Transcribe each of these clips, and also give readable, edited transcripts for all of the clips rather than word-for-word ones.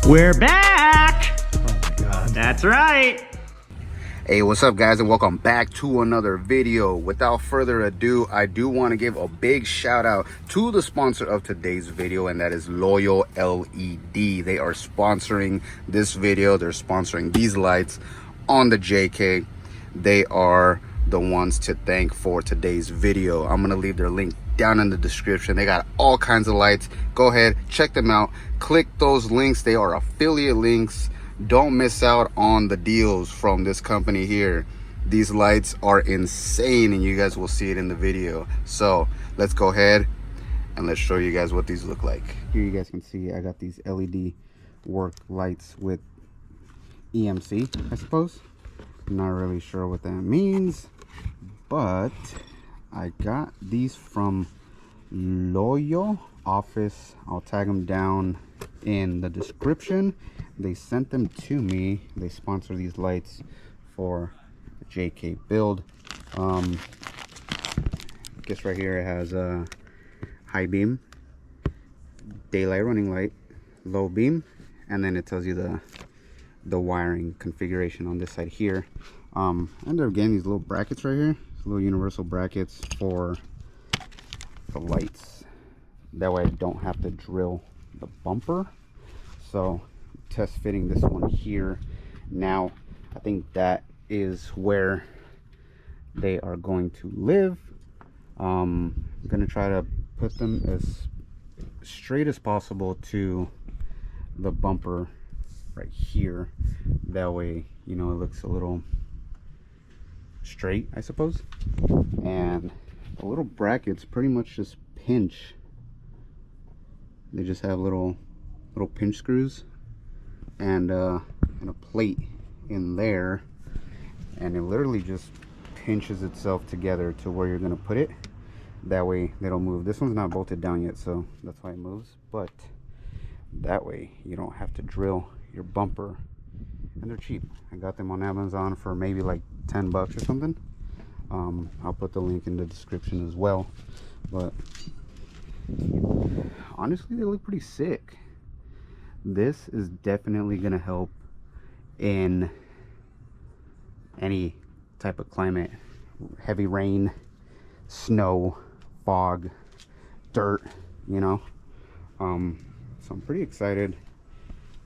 We're back! Oh my God. That's right! Hey, what's up guys, and welcome back to another video. Without further ado, I do want to give a big shout out to the sponsor of today's video, and that is LOYO-LED. They are sponsoring this video. They're sponsoring these lights on the JK. They are the ones to thank for today's video. I'm gonna leave their link down in the description. They got all kinds of lights. Go ahead, check them out, click those links. They are affiliate links. Don't miss out on the deals from this company here. These lights are insane, and you guys will see it in the video. So let's go ahead and let's show you guys what these look like. Here you guys can see I got these LED work lights with EMC, I suppose. I'm not really sure what that means, but I got these from LOYO office. I'll tag them down in the description. They sent them to me. They sponsor these lights for the JK build. I guess right here it has a high beam, daylight running light, low beam, and then it tells you the wiring configuration on this side here. I ended up getting these little brackets right here, little universal brackets for the lights. That way I don't have to drill the bumper. So test fitting this one here. Now I think that is where they are going to live. I'm gonna try to put them as straight as possible to the bumper right here. That way, you know, it looks a little straight, I suppose. And the little brackets pretty much just pinch. They just have little pinch screws and a plate in there, and it literally just pinches itself together to where you're gonna put it. That way they don't move. This one's not bolted down yet, so that's why it moves, but that way you don't have to drill your bumper, and they're cheap. I got them on Amazon for maybe like 10 bucks or something. I'll put the link in the description as well, but honestly they look pretty sick. This is definitely gonna help in any type of climate: heavy rain, snow, fog, dirt, you know. So I'm pretty excited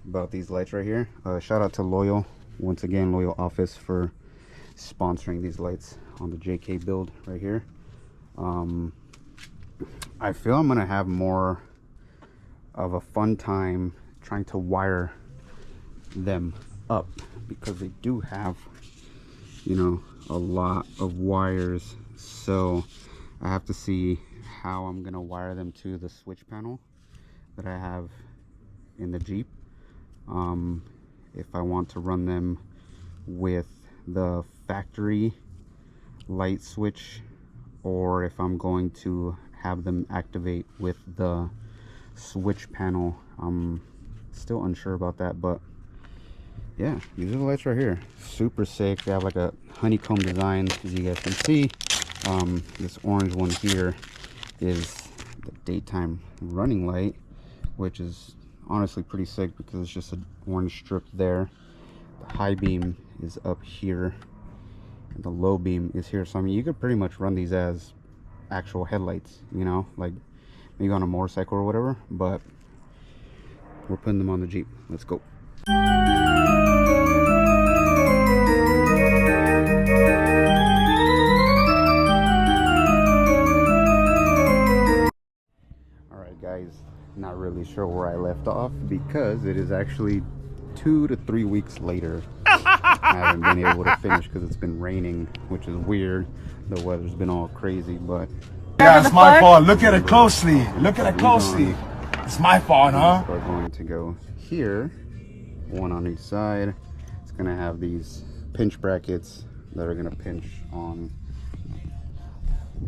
about these lights right here. Shout out to LOYO, once again, LOYO office, for sponsoring these lights on the JK build right here. I feel I'm gonna have more of a fun time trying to wire them up, because they do have, you know, a lot of wires. So I have to see how I'm gonna wire them to the switch panel that I have in the Jeep. If I want to run them with the factory light switch, or if I'm going to have them activate with the switch panel. I'm still unsure about that, but yeah, these are the lights right here. Super sick. They have like a honeycomb design, as you guys can see. This orange one here is the daytime running light, which is honestly pretty sick because it's just an orange strip there. The high beam is up here and the low beam is here. So I mean, you could pretty much run these as actual headlights, you know, like maybe on a motorcycle or whatever, but we're putting them on the Jeep. Let's go. Alright guys, not really sure where I left off because it is actually 2 to 3 weeks later. I haven't been able to finish because it's been raining, which is weird. The weather's been all crazy, but yeah, it's my fault. Look at it closely. Look at it closely. It's my fault, huh? We're going to go here, one on each side. It's gonna have these pinch brackets that are gonna pinch on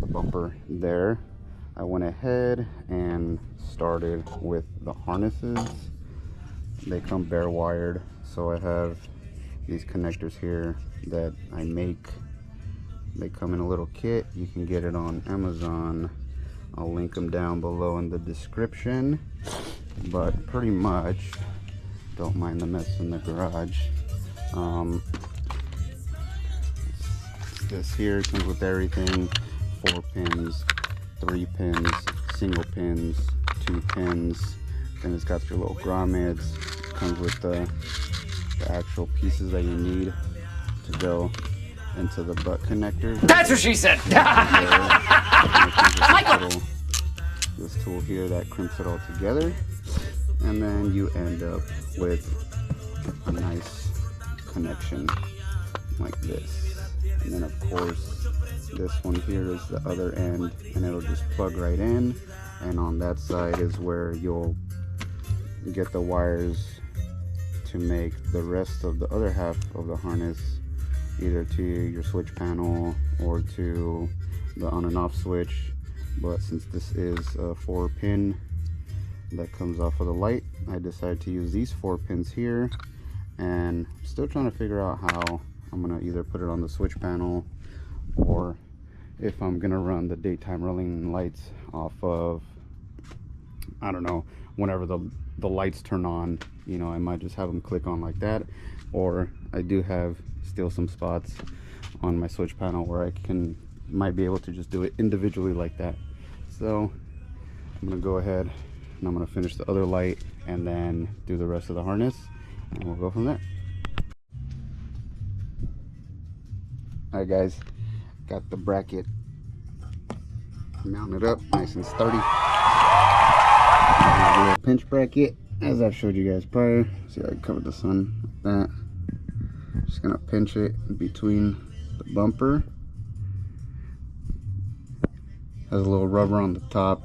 the bumper there. I went ahead and started with the harnesses. They come bare wired, so I have these connectors here that I make. They come in a little kit. You can get it on Amazon. I'll link them down below in the description. But pretty much don't mind the mess in the garage. This here comes with everything: 4 pins, 3 pins, single pins, 2 pins. Then it's got your little grommets. Comes with the actual pieces that you need to go into the butt connector. That's what she said. This tool here that crimps it all together, and then you end up with a nice connection like this. And then of course this one here is the other end, and it'll just plug right in, and on that side is where you'll get the wires to make the rest of the other half of the harness, either to your switch panel or to the on and off switch. But since this is a 4-pin that comes off of the light, I decided to use these 4 pins here, and I'm still trying to figure out how I'm gonna either put it on the switch panel, or if I'm gonna run the daytime rolling lights off of, I don't know, whenever the lights turn on, you know, I might just have them click on like that. Or I do have still some spots on my switch panel where I might be able to just do it individually like that. So I'm gonna go ahead and I'm gonna finish the other light and then do the rest of the harness, and we'll go from there. All right guys, got the bracket mounted up nice and sturdy. A little pinch bracket, as I've showed you guys prior. See how I covered the sun like that. Just gonna pinch it in between the bumper. Has a little rubber on the top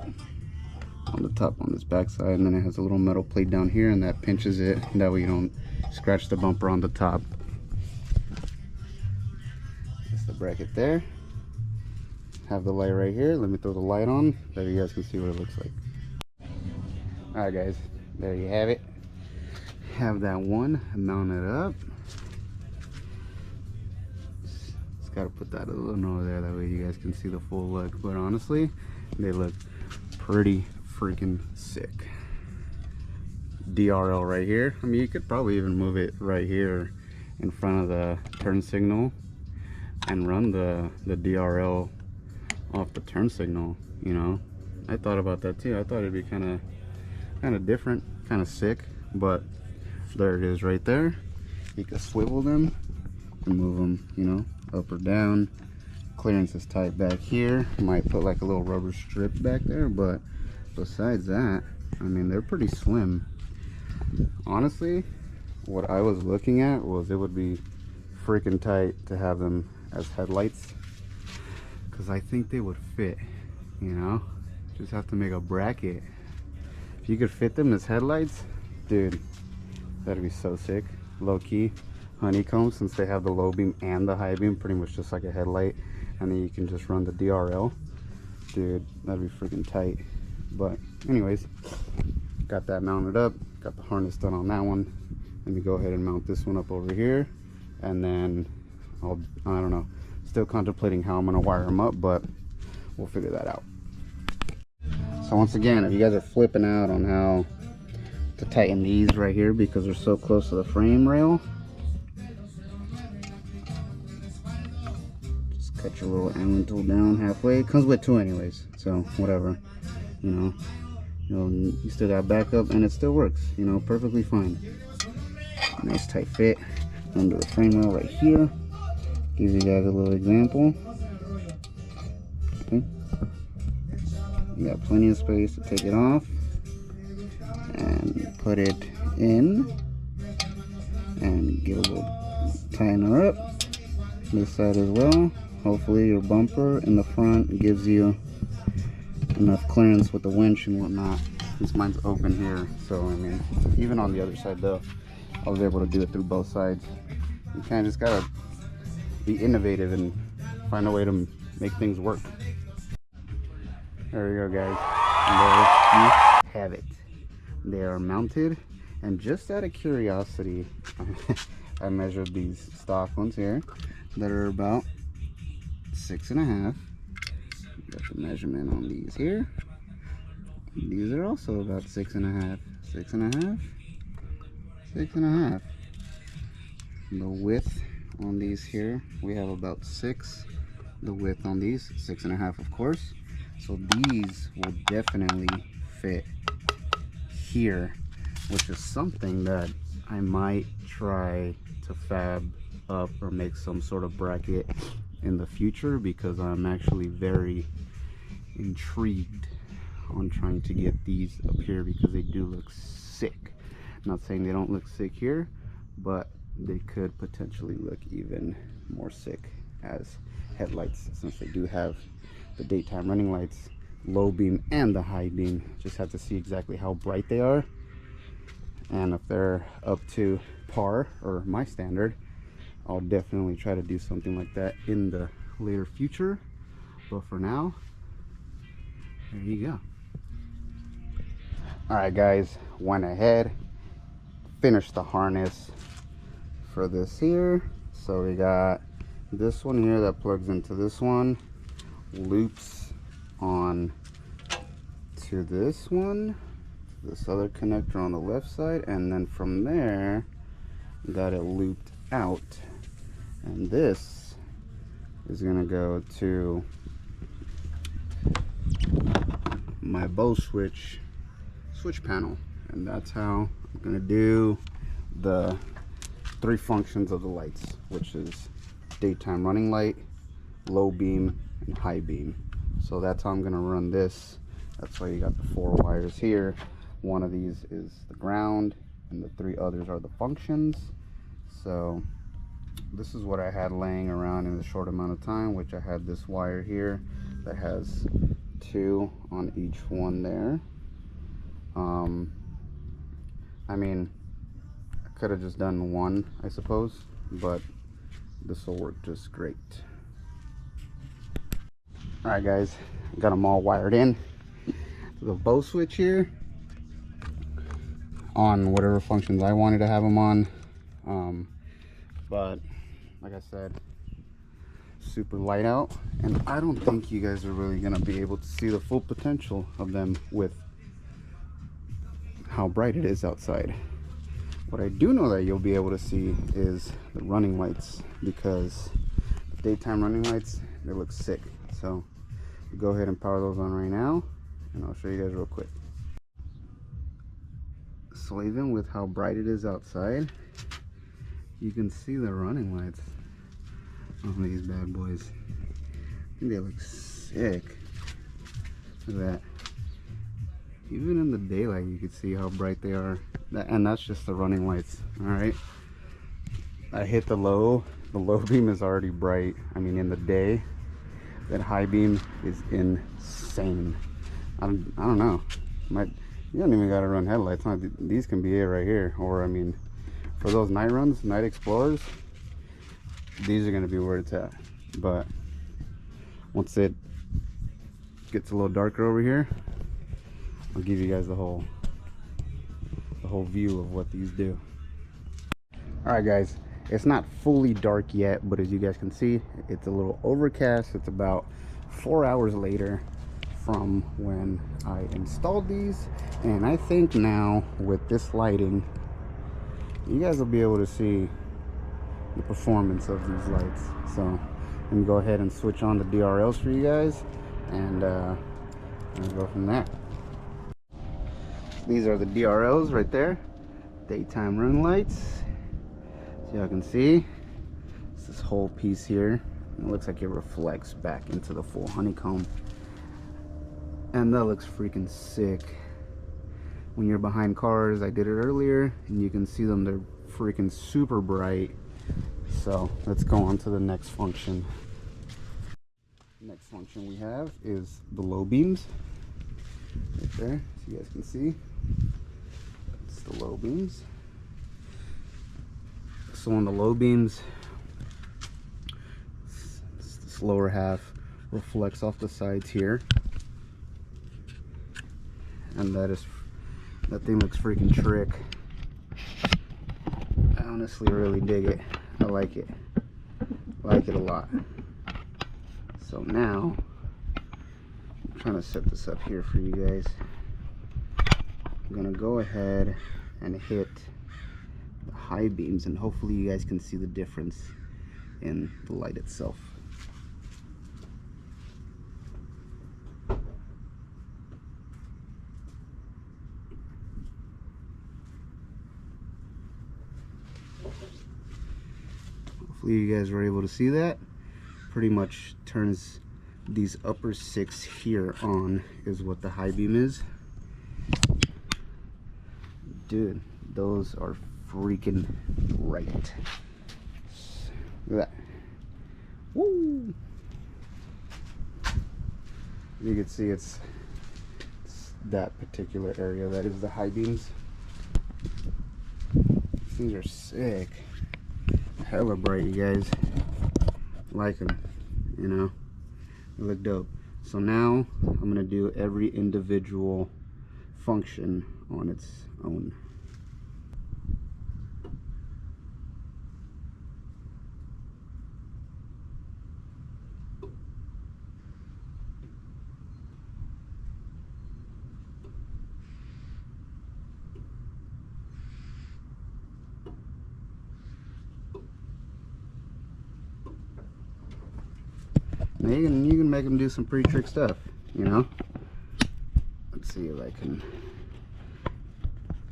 on this back side, and then it has a little metal plate down here, and that pinches it, and that way you don't scratch the bumper on the top. That's the bracket there. Have the light right here. Let me throw the light on so you guys can see what it looks like. Alright guys, there you have it. Have that one mounted up. Just gotta put that a little over there, that way you guys can see the full look. But honestly, they look pretty freaking sick. DRL right here. I mean, you could probably even move it right here in front of the turn signal and run the DRL off the turn signal, you know. I thought about that too. I thought it'd be kind of different, kind of sick, but there it is right there. You can swivel them and move them, you know, up or down. Clearance is tight back here. Might put like a little rubber strip back there, but besides that, I mean, they're pretty slim. Honestly, what I was looking at was it would be freaking tight to have them as headlights, because I think they would fit, you know. Just have to make a bracket. If you could fit them as headlights, dude, that'd be so sick. Low key honeycomb, since they have the low beam and the high beam, pretty much just like a headlight, and then you can just run the DRL. Dude, that'd be freaking tight. But anyways, got that mounted up, got the harness done on that one. Let me go ahead and mount this one up over here, and then I don't know, still contemplating how I'm gonna wire them up, but we'll figure that out. So once again, if you guys are flipping out on how to tighten these right here because they're so close to the frame rail, just cut your little Allen tool down halfway. It comes with 2 anyways, so whatever, you know, you still got backup and it still works, you know, perfectly fine. Nice tight fit under the frame rail right here. Give you guys a little example. Okay. You got plenty of space to take it off and put it in, and give a little tighten her up. This side as well. Hopefully your bumper in the front gives you enough clearance with the winch and whatnot. This mine's open here, so I mean, even on the other side though, I was able to do it through both sides. You kind of just gotta be innovative and find a way to make things work. There we go, guys. And there you have it. They are mounted, and just out of curiosity, I measured these stock ones here that are about 6.5. Got the measurement on these here. These are also about 6.5, 6.5, 6.5. The width on these here, we have about 6. The width on these, 6.5, of course. So these will definitely fit here, which is something that I might try to fab up or make some sort of bracket in the future, because I'm actually very intrigued on trying to get these up here because they do look sick. Not saying they don't look sick here, but they could potentially look even more sick as headlights, since they do have the daytime running lights, low beam and the high beam. Just have to see exactly how bright they are, and if they're up to par or my standard, I'll definitely try to do something like that in the later future. But for now, there you go. All right guys, went ahead, finished the harness for this here. So we got this one here that plugs into this one, loops on to this one, this other connector on the left side, and then from there got it looped out, and this is gonna go to my bow switch panel, and that's how I'm gonna do the 3 functions of the lights, which is daytime running light, low beam, and high beam. So that's how I'm gonna run this. That's why you got the 4 wires here. One of these is the ground and the 3 others are the functions. So this is what I had laying around in a short amount of time, which I had this wire here that has 2 on each one there. I mean, I could have just done 1, I suppose, but this will work just great. All right guys, got them all wired in to the bow switch here on whatever functions I wanted to have them on. But like I said, super light out, and I don't think you guys are really gonna be able to see the full potential of them with how bright it is outside. What I do know that you'll be able to see is the running lights, because the daytime running lights, they look sick. So go ahead and power those on right now, and I'll show you guys real quick. So even with how bright it is outside, you can see the running lights on these bad boys. I think they look sick. Look at that. Even in the daylight, you can see how bright they are. And that's just the running lights. All right. I hit the low beam is already bright. I mean, in the day, that high beam is insane. I don't know. You don't even got to run headlights. Huh? These can be it right here. Or I mean, for those night runs, night explorers, these are going to be where it's at. But once it gets a little darker over here, I'll give you guys the whole view of what these do. All right guys, it's not fully dark yet, but as you guys can see, it's a little overcast. It's about 4 hours later from when I installed these, and I think now with this lighting, you guys will be able to see the performance of these lights. So I'm gonna go ahead and switch on the DRLs for you guys, and go from there. These are the DRLs right there, daytime run lights. So y'all can see it's this whole piece here. It looks like it reflects back into the full honeycomb, and that looks freaking sick. When you're behind cars, I did it earlier, and you can see them, they're freaking super bright. So let's go on to the next function. Next function we have is the low beams right there, so you guys can see it's the low beams. So on the low beams, this lower half reflects off the sides here, and that thing looks freaking trick. I honestly really dig it. I like it a lot. So now I'm trying to set this up here for you guys. I'm gonna go ahead and hit high beams, and hopefully you guys can see the difference in the light itself. Hopefully you guys were able to see that. Pretty much turns these upper 6 here on is what the high beam is. Dude, those are freaking bright. Look at that. Woo! You can see it's that particular area that is the high beams. These are sick. Hella bright, you guys. Like them, you know. They look dope. So now I'm gonna do every individual function on its own. Now you can make them do some pretty trick stuff, you know. Let's see if I can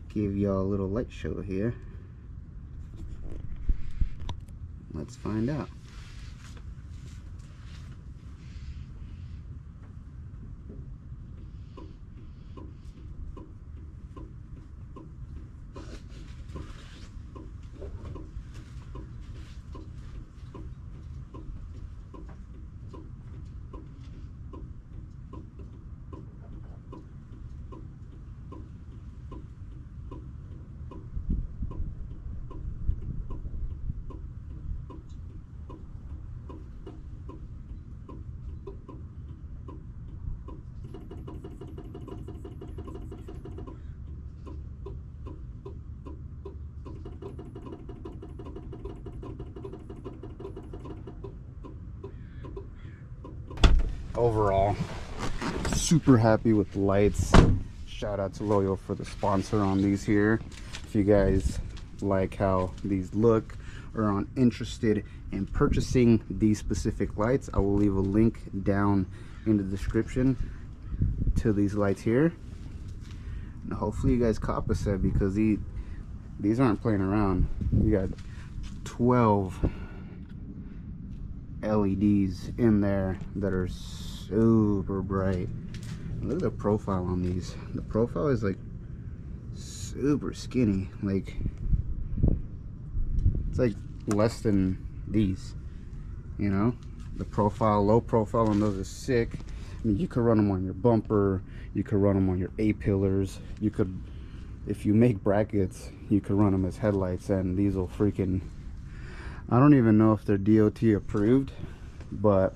give y'all a little light show here. Let's find out. Overall, super happy with the lights. Shout out to Loyo for the sponsor on these here. If you guys like how these look or are interested in purchasing these specific lights, I will leave a link down in the description to these lights here. And hopefully you guys cop a set, because these aren't playing around. You got 12 LEDs in there that are super bright. Look at the profile on these. The profile is like super skinny, like it's like less than these, you know. The profile, low profile on those is sick. I mean, you could run them on your bumper, you could run them on your A-pillars, you could, if you make brackets, you could run them as headlights, and these will freaking, I don't even know if they're DOT approved, but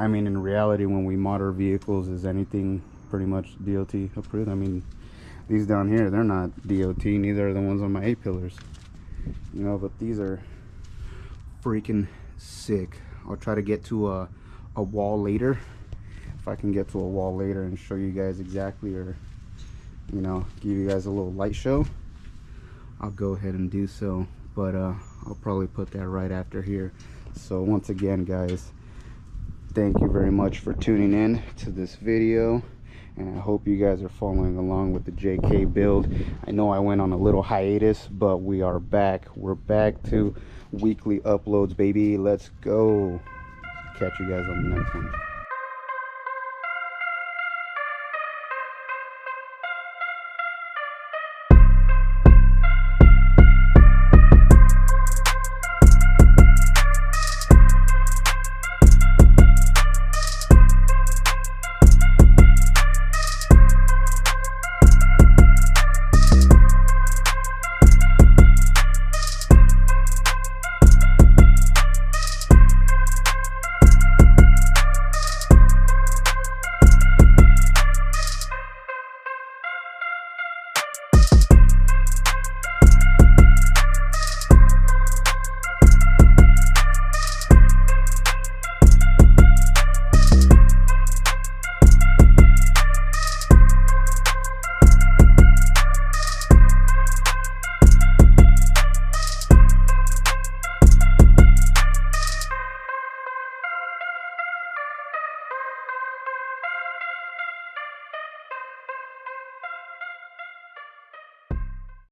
I mean, in reality, when we mod our vehicles, is anything pretty much DOT approved? I mean, these down here, they're not DOT, neither are the ones on my A-pillars, you know, but these are freaking sick. I'll try to get to a wall later, if I can get to a wall later, and show you guys exactly, or, you know, give you guys a little light show. I'll go ahead and do so, but I'll probably put that right after here. So once again, guys, thank you very much for tuning in to this video, and I hope you guys are following along with the JK build. I know I went on a little hiatus, but we are back. We're back to weekly uploads, baby. Let's go. Catch you guys on the next one.